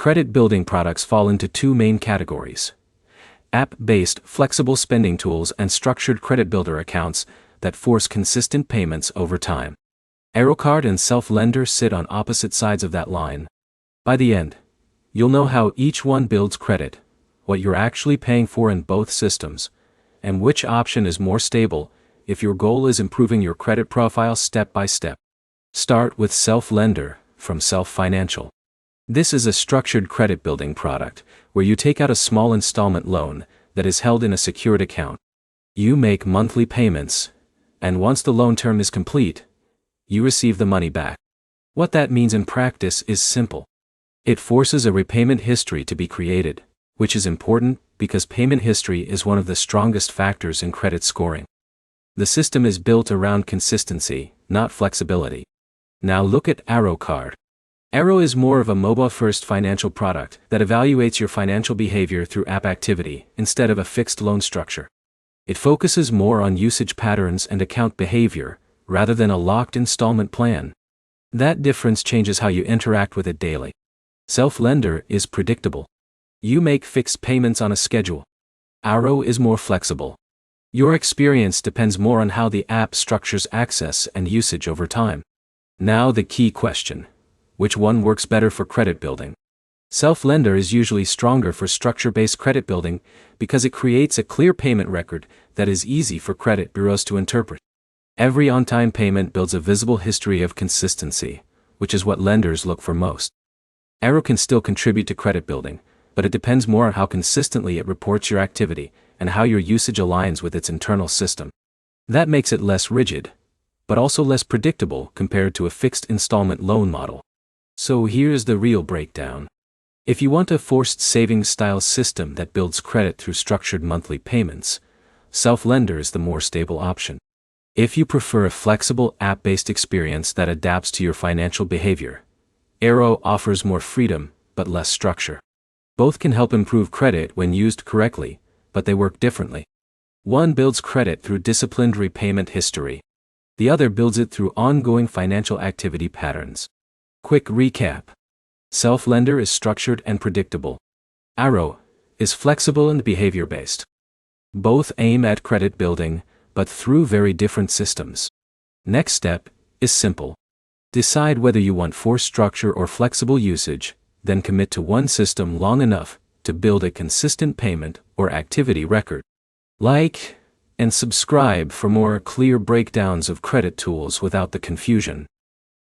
Credit building products fall into two main categories: app-based flexible spending tools and structured credit builder accounts that force consistent payments over time. Arro Card and Self-Lender sit on opposite sides of that line. By the end, you'll know how each one builds credit, what you're actually paying for in both systems, and which option is more stable if your goal is improving your credit profile step by step. Start with Self-Lender from Self Financial. This is a structured credit building product where you take out a small installment loan that is held in a secured account. You make monthly payments, and once the loan term is complete, you receive the money back. What that means in practice is simple. It forces a repayment history to be created, which is important because payment history is one of the strongest factors in credit scoring. The system is built around consistency, not flexibility. Now look at Arro Card. Arro is more of a mobile-first financial product that evaluates your financial behavior through app activity instead of a fixed loan structure. It focuses more on usage patterns and account behavior, rather than a locked installment plan. That difference changes how you interact with it daily. Self-Lender is predictable. You make fixed payments on a schedule. Arro is more flexible. Your experience depends more on how the app structures access and usage over time. Now the key question: which one works better for credit building? Self-Lender is usually stronger for structure-based credit building because it creates a clear payment record that is easy for credit bureaus to interpret. Every on-time payment builds a visible history of consistency, which is what lenders look for most. Arro can still contribute to credit building, but it depends more on how consistently it reports your activity and how your usage aligns with its internal system. That makes it less rigid, but also less predictable compared to a fixed installment loan model. So here's the real breakdown. If you want a forced savings-style system that builds credit through structured monthly payments, Self-Lender is the more stable option. If you prefer a flexible app-based experience that adapts to your financial behavior, Arro offers more freedom but less structure. Both can help improve credit when used correctly, but they work differently. One builds credit through disciplined repayment history. The other builds it through ongoing financial activity patterns. Quick recap. Self-Lender is structured and predictable. Arro is flexible and behavior-based. Both aim at credit building, but through very different systems. Next step is simple. Decide whether you want forced structure or flexible usage, then commit to one system long enough to build a consistent payment or activity record. Like and subscribe for more clear breakdowns of credit tools without the confusion.